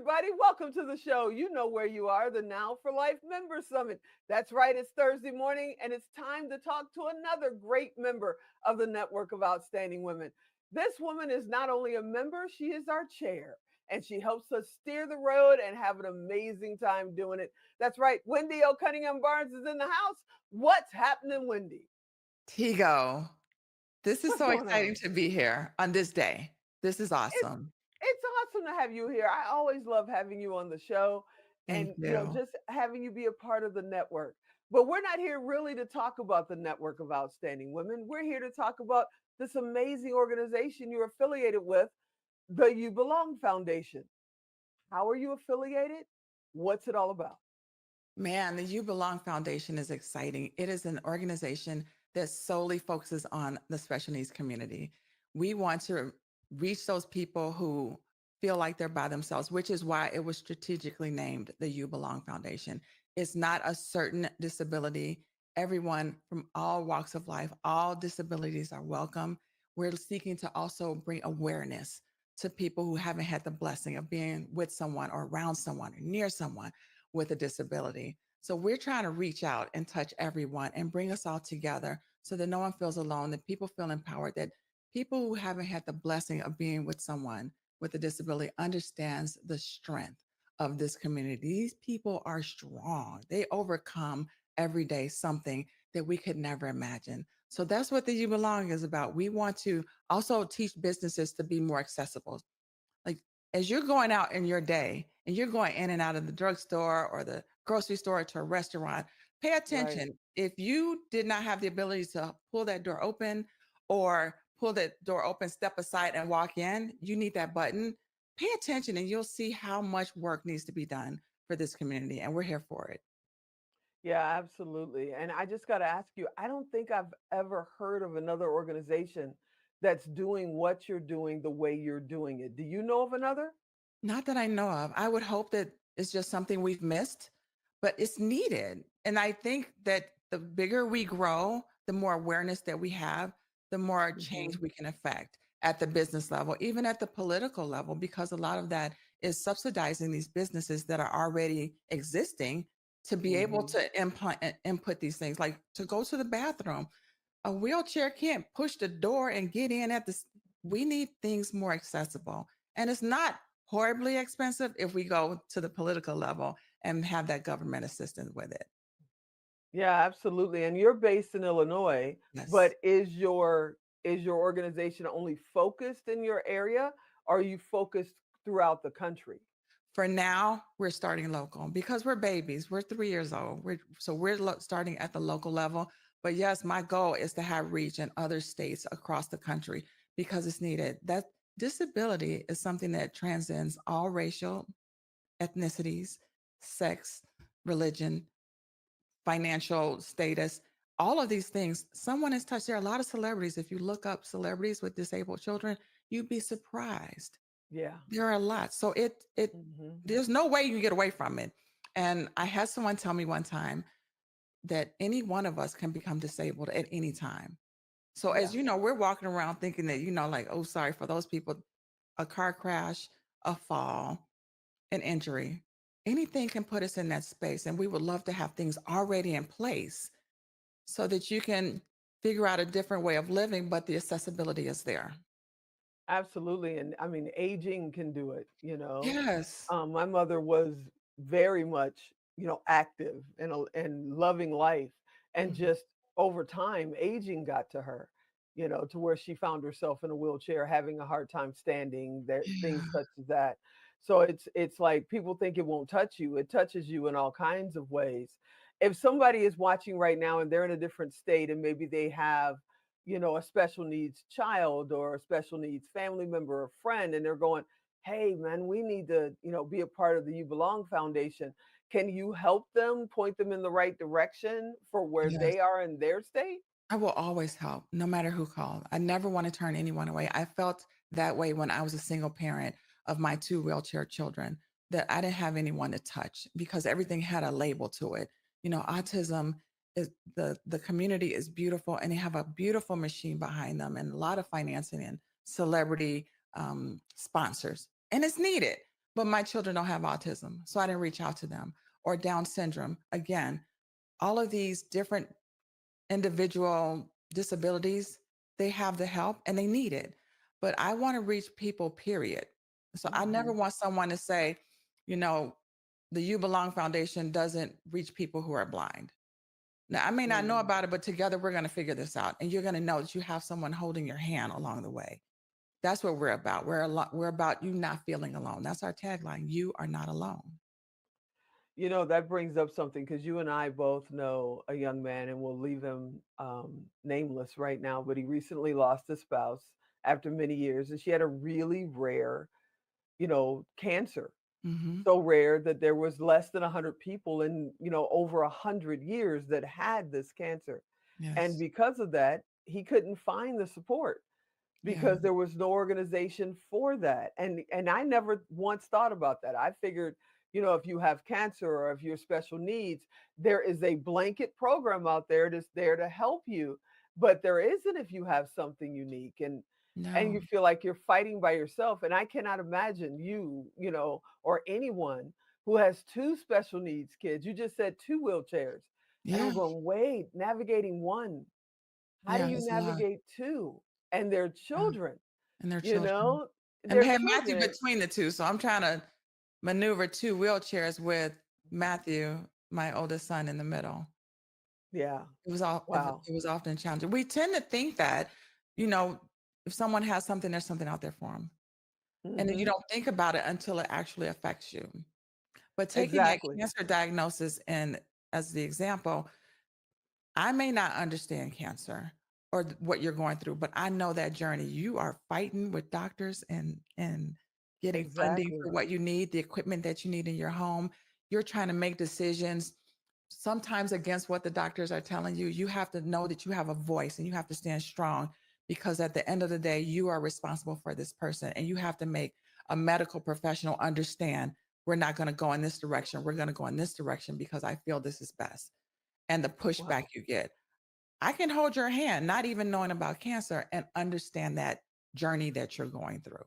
everybody. Welcome to the show. You know where you are, the Now for Life Member Summit. That's right, it's Thursday morning, and it's time to talk to another great member of the Network of Outstanding Women. This woman is not only a member, she is our chair, and she helps us steer the road and have an amazing time doing it. That's right, Wendy Cunningham Barnes is in the house. What's happening, Wendy? Tigo, this is What's so going exciting on? to be here on this day. This is It's awesome. it's awesome to have you here. I always love having you on the show Thank and you. just having you be a part of the network. But we're not here really to talk about the network of outstanding women. We're here to talk about this amazing organization you're affiliated with, the You Belong Foundation. How are you affiliated? What's it all about? Man, the You Belong Foundation is exciting. It is an organization that solely focuses on the special needs community. We want to reach those people who feel like they're by themselves, which is why it was strategically named the You Belong Foundation. It's not a certain disability. Everyone from all walks of life, all disabilities are welcome. We're seeking to also bring awareness to people who haven't had the blessing of being with someone or around someone or near someone with a disability. So we're trying to reach out and touch everyone and bring us all together so that no one feels alone, that people feel empowered, that people who haven't had the blessing of being with someone with a disability understands the strength of this community. These people are strong. They overcome every day something that we could never imagine. So that's what the You Belong is about. We want to also teach businesses to be more accessible. Like as you're going out in your day and you're going in and out of the drugstore or the grocery store to a restaurant, pay Right. attention. If you did not have the ability to pull that door open or pull that door open, step aside and walk in, you need that button. Pay attention and you'll see how much work needs to be done for this community. And we're here for it. Yeah, absolutely. And I just got to ask you, I don't think I've ever heard of another organization that's doing what you're doing the way you're doing it. Do you know of another? Not that I know of. I would hope that it's just something we've missed, but it's needed. And I think that the bigger we grow, the more awareness that we have, the more change Mhm. we can affect at the business level, even at the political level, because a lot of that is subsidizing these businesses that are already existing to be able Mhm. to input these things, like to go to the bathroom. A wheelchair can't push the door and get in at this. We need things more accessible. And it's not horribly expensive if we go to the political level and have that government assistance with it. Yeah, absolutely. And you're based in Illinois, Yes. but is your organization only focused in your area? Or are you focused throughout the country? For now, we're starting local because we're babies. We're 3 years old. So we're starting at the local level. But yes, my goal is to have reach in other states across the country because it's needed. That disability is something that transcends all racial, ethnicities, sex, religion, financial status, all of these things. Someone has touched. There are a lot of celebrities. If you look up celebrities with disabled children, you'd be surprised. Yeah. There are a lot. So it Mhm. there's no way you can get away from it. And I had someone tell me one time that any one of us can become disabled at any time. So as Yeah. you know, we're walking around thinking that, like, oh, sorry for those people, a car crash, a fall, an injury. Anything can put us in that space. And we would love to have things already in place so that you can figure out a different way of living, but the accessibility is there. Absolutely. And I mean, aging can do it. Yes. My mother was very much, active and loving life. And Mhm. just over time, aging got to her, to where she found herself in a wheelchair, having a hard time standing, that things Yeah. such as that. So it's like people think it won't touch you. It touches you in all kinds of ways. If somebody is watching right now and they're in a different state and maybe they have a special needs child or a special needs family member or friend, and they're going, hey, man, we need to, be a part of the You Belong Foundation. Can you help them, point them in the right direction for where Yes. they are in their state? I will always help no matter who called. I never want to turn anyone away. I felt that way when I was a single parent of my two wheelchair children, that I didn't have anyone to touch because everything had a label to it. Autism is the community is beautiful and they have a beautiful machine behind them and a lot of financing and celebrity sponsors. And it's needed. but my children don't have autism, so I didn't reach out to them. Or Down syndrome. Again, all of these different individual disabilities, they have the help and they need it. But I want to reach people, period. So I never Mhm. want someone to say, you know, the You Belong Foundation doesn't reach people who are blind. Now, I may not know Mm. about it, but together we're going to figure this out. And you're going to know that you have someone holding your hand along the way. That's what we're about. We're about you not feeling alone. That's our tagline. You are not alone. That brings up something because you and I both know a young man, and we'll leave him nameless right now, but he recently lost a spouse after many years, and she had a really rare, cancer. Hmm. So rare that there was less than 100 people in, over 100 years that had this cancer. And Yes. because of that, he couldn't find the support Yeah. because there was no organization for that. And I never once thought about that. I figured, if you have cancer or if you're special needs, there is a blanket program out there that's there to help you. But there isn't if you have something unique and No. you feel like you're fighting by yourself. And I cannot imagine you, or anyone who has two special needs kids. You just said two wheelchairs. And Yeah. I'm going, wait, navigating one, how do Yeah. you It's a lot. navigate two? And their Yeah. children, And their you children. know? And we Their have Matthew children. between the two. So I'm trying to maneuver two wheelchairs with Matthew, my oldest son, in the middle. Yeah. Wow. It was often challenging. We tend to think that, you know, if someone has something, there's something out there for them. And then you Mhm. don't think about it until it actually affects you. But taking a Exactly. cancer diagnosis and as the example, I may not understand cancer or what you're going through, but I know that journey. You are fighting with doctors and getting funding Exactly. for what you need, the equipment that you need in your home. You're trying to make decisions sometimes against what the doctors are telling you. You have to know that you have a voice and you have to stand strong because at the end of the day, you are responsible for this person and you have to make a medical professional understand we're not going to go in this direction. We're going to go in this direction because I feel this is best and the pushback Wow. you get. I can hold your hand, not even knowing about cancer, and understand that journey that you're going through.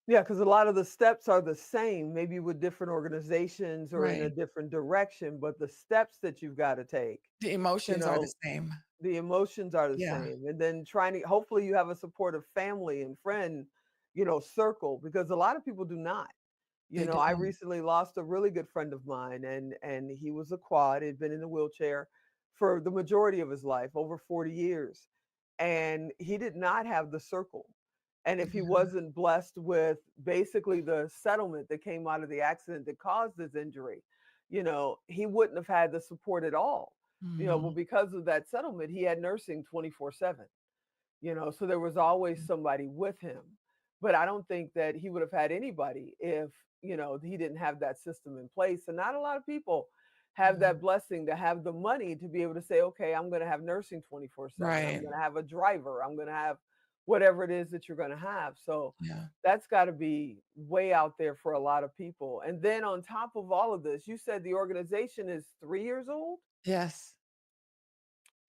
Yeah, because a lot of the steps are the same, maybe with different organizations or in a Right. different direction, but the steps that you've got to take, The you emotions are the know, same. the emotions are the Yeah, same. And then trying to hopefully you have a supportive family and friend, circle, because a lot of people do not. they I don't. recently lost a really good friend of mine, and he was a quad, had been in a wheelchair for the majority of his life, over 40 years. And he did not have the circle. And if he Yeah. wasn't blessed with basically the settlement that came out of the accident that caused his injury, he wouldn't have had the support at all. But Mhm. because of that settlement, he had nursing 24/7, so there was always somebody with him. But I don't think that he would have had anybody if, he didn't have that system in place. And not a lot of people have Yeah. that blessing to have the money to be able to say, okay, I'm going to have nursing 24/7. I'm Right. going to have a driver. I'm going to have whatever it is that you're going to have. So Yeah. that's got to be way out there for a lot of people. And then on top of all of this, you said the organization is 3 years old? Yes.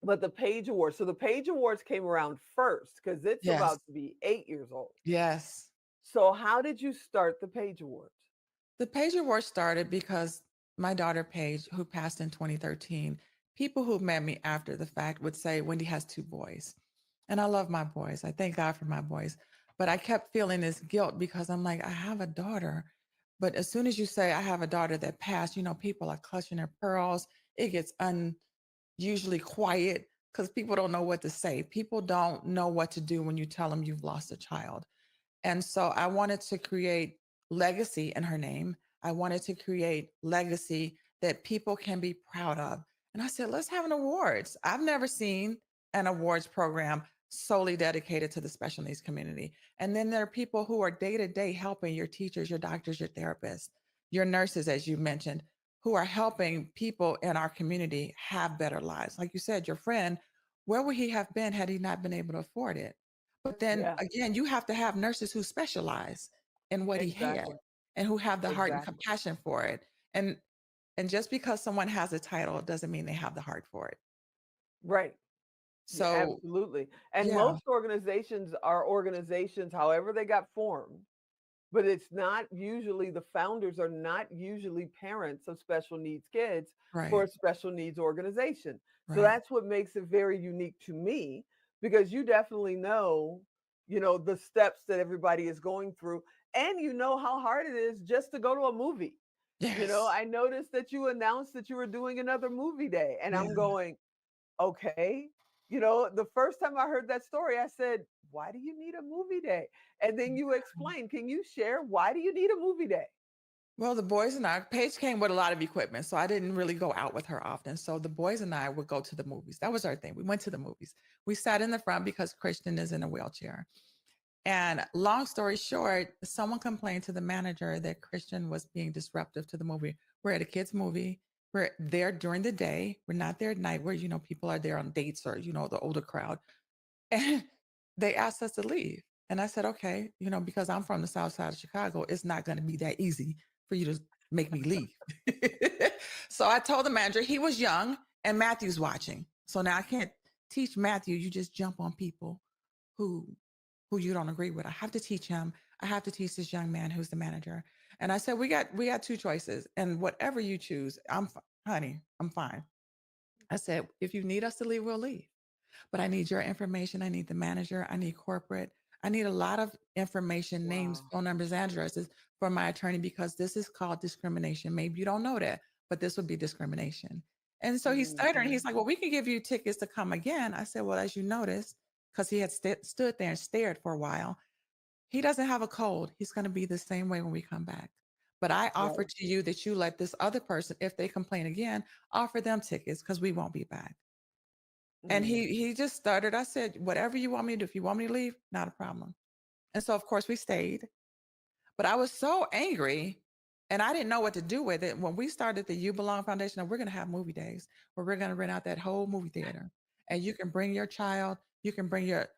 But the Page Awards, so the Page Awards came around first because it's Yes. about to be 8 years old. Yes. So how did you start the Page Awards? The Paige Awards started because my daughter Paige, who passed in 2013, people who met me after the fact would say, Wendy has two boys. And I love my boys. I thank God for my boys. But I kept feeling this guilt because I'm like, I have a daughter. But as soon as you say I have a daughter that passed, people are clutching their pearls. It gets unusually quiet because people don't know what to say. People don't know what to do when you tell them you've lost a child. And so I wanted to create legacy in her name. I wanted to create legacy that people can be proud of. And I said, let's have an awards. I've never seen an awards program solely dedicated to the special needs community. And then there are people who are day to day helping your teachers, your doctors, your therapists, your nurses, as you mentioned, who are helping people in our community have better lives. Like you said, your friend, where would he have been had he not been able to afford it? But then Yeah, again, you have to have nurses who specialize in what he had exactly. and who have the heart and Exactly. compassion for it. And just because someone has a title doesn't mean they have the heart for it. Right. Yeah, So absolutely. And yeah, most organizations are organizations, however they got formed, but it's not usually, the founders are not usually parents of special needs kids for Right. a special needs organization. So Right. that's what makes it very unique to me, because you definitely know, the steps that everybody is going through, and you know how hard it is just to go to a movie. Yes. I noticed that you announced that you were doing another movie day, and Yeah. I'm going, okay. The first time I heard that story, I said, why do you need a movie day? And then you explained, can you share, why do you need a movie day? Well, the boys and I, Paige came with a lot of equipment, so I didn't really go out with her often. So the boys and I would go to the movies. That was our thing. We went to the movies. We sat in the front because Christian is in a wheelchair. And long story short, someone complained to the manager that Christian was being disruptive to the movie. We're at a kids' movie. We're there during the day. We're not there at night where, people are there on dates or, the older crowd. And they asked us to leave. And I said, okay, because I'm from the south side of Chicago, it's not going to be that easy for you to make me leave. So I told the manager, he was young and Matthew's watching. So now I can't teach Matthew, you just jump on people who who you don't agree with. I have to teach him. I have to teach this young man who's the manager. And I said, we got two choices. And whatever you choose, honey, I'm fine. I said, if you need us to leave, we'll leave, but I need your information. I need the manager. I need corporate. I need a lot of information, names, Wow. phone numbers, addresses for my attorney because this is called discrimination. Maybe you don't know that, but this would be discrimination. And so he stuttered and Hmm. he's like, well, we can give you tickets to come again. I said, well, as you notice, because he had stood there and stared for a while, he doesn't have a cold. He's going to be the same way when we come back. But I offer Right. to you that you let this other person, if they complain again, offer them tickets because we won't be back. And Mm. he just stuttered. I said, "Whatever you want me to do. If you want me to leave, not a problem." And so, of course, we stayed. But I was so angry and I didn't know what to do with it. When we started the You Belong Foundation, we're going to have movie days where we're going to rent out that whole movie theater. And you can bring your child, you can bring your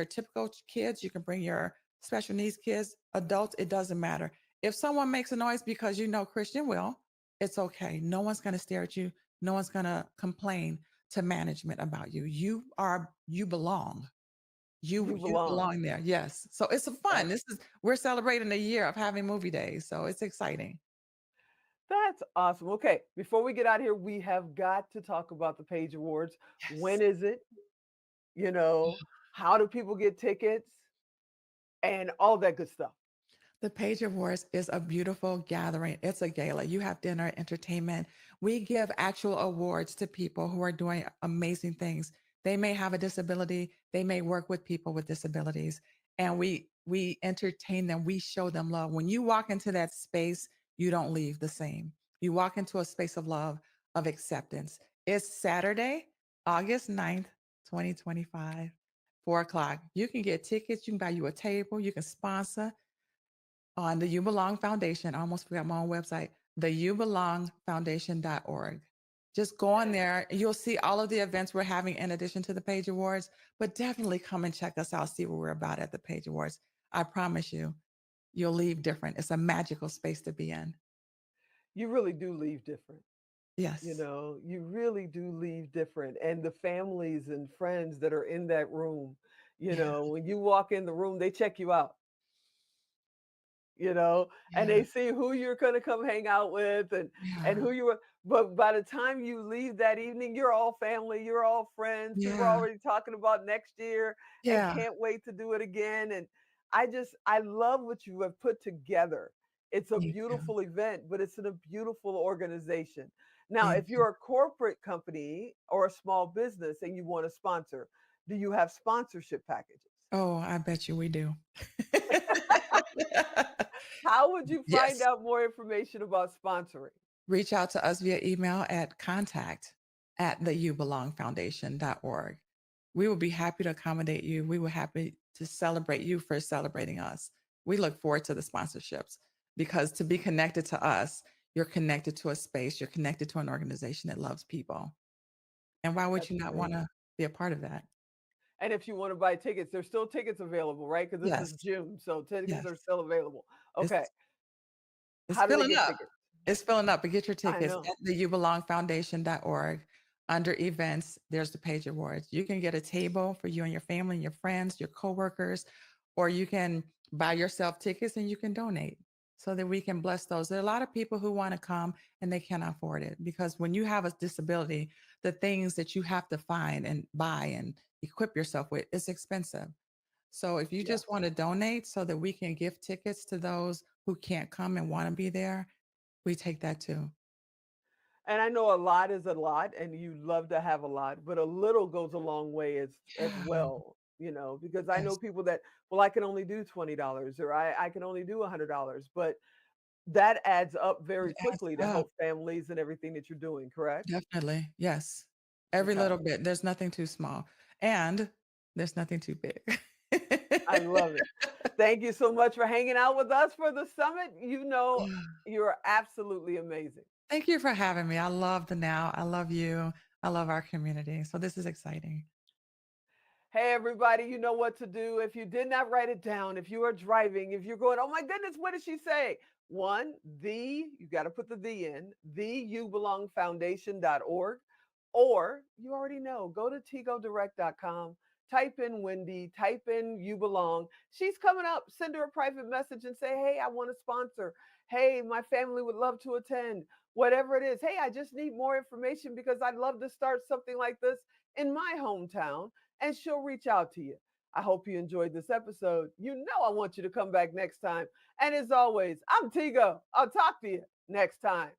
typical kids, you can bring your special needs kids, adults, it doesn't matter. If someone makes a noise because you know Christian will, it's okay. No one's going to stare at you. No one's going to complain to management about you. You belong. You You belong. belong there, yes. So it's a fun. That We're celebrating a year of having movie days, so it's exciting. that's awesome. Okay, before we get out of here, we have got to talk about the Page Awards. When Yes. is it? You know, how do people get tickets and all that good stuff? The Paige Awards is a beautiful gathering. It's a gala. You have dinner, entertainment. We give actual awards to people who are doing amazing things. They may have a disability, they may work with people with disabilities, and we entertain them. We show them love. When you walk into that space, you don't leave the same. You walk into a space of love, of acceptance. It's Saturday, August 9th, 2025, 4 o'clock. You can get tickets, you can buy you a table, you can sponsor on the You Belong Foundation. I almost forgot my own website, the youbelongfoundation.org. Just go on there. You'll see all of the events we're having in addition to the Page Awards, but definitely come and check us out, see what we're about at the Page Awards. I promise you, you'll leave different. It's a magical space to be in. You really do leave different. Yes. You really do leave different. And the families and friends that are in that room, Yeah. when you walk in the room, they check you out, and Yeah. they see who you're going to come hang out with, and Yeah. who you are. But by the time you leave that evening, you're all family, you're all friends. People are Yeah. already talking about next year and Yeah. can't wait to do it again. And I love what you have put together. It's a Thank you. beautiful event, but it's in a beautiful organization. Now, Thank if you. you're a corporate company or a small business and you want to sponsor, do you have sponsorship packages? Oh, I bet you we do. How would you find Yes. out more information about sponsoring? Reach out to us via email at contact at theyoubelongfoundation.org. We will be happy to accommodate you. We will happy to celebrate you for celebrating us. We look forward to the sponsorships because to be connected to us, you're connected to a space, you're connected to an organization that loves people. And why would That's you not want amazing. to be a part of that? And if you want to buy tickets, there's still tickets available, right? Because this is Yes. June, so tickets Yes. are still available. Okay. It's It's How do they filling get up. tickets? It's filling up, but get your I tickets know. at the youbelongfoundation.org. Under events, there's the Page Awards. You can get a table for you and your family and your friends, your coworkers, or you can buy yourself tickets and you can donate so that we can bless those. There are a lot of people who want to come and they cannot afford it because when you have a disability, the things that you have to find and buy and equip yourself with is expensive. So if you Yeah. just want to donate so that we can give tickets to those who can't come and want to be there, we take that too. And I know a lot is a lot, and you love to have a lot, but a little goes a long way as Yeah. well, because I know Yes. people that, well, I can only do $20 or I can only do $100, but that adds up It very adds quickly to up. help families and everything that you're doing, correct? Definitely. Yes. Every Okay. little bit. There's nothing too small. And there's nothing too big. I love it. Thank you so much for hanging out with us for the summit. You're absolutely amazing. Thank you for having me. I love the now. I love you. I love our community. So this is exciting. Hey, everybody, you know what to do. If you did not write it down, if you are driving, if you're going, oh my goodness, what did she say? One, you got to put the in, theyoubelongfoundation.org, or you already know, go to tigodirect.com, type in Wendy, type in You Belong. She's coming up. Send her a private message and say, hey, I want to sponsor. Hey, my family would love to attend. Whatever it is. Hey, I just need more information because I'd love to start something like this in my hometown, and she'll reach out to you. I hope you enjoyed this episode. You know I want you to come back next time. And as always, I'm Tigo. I'll talk to you next time.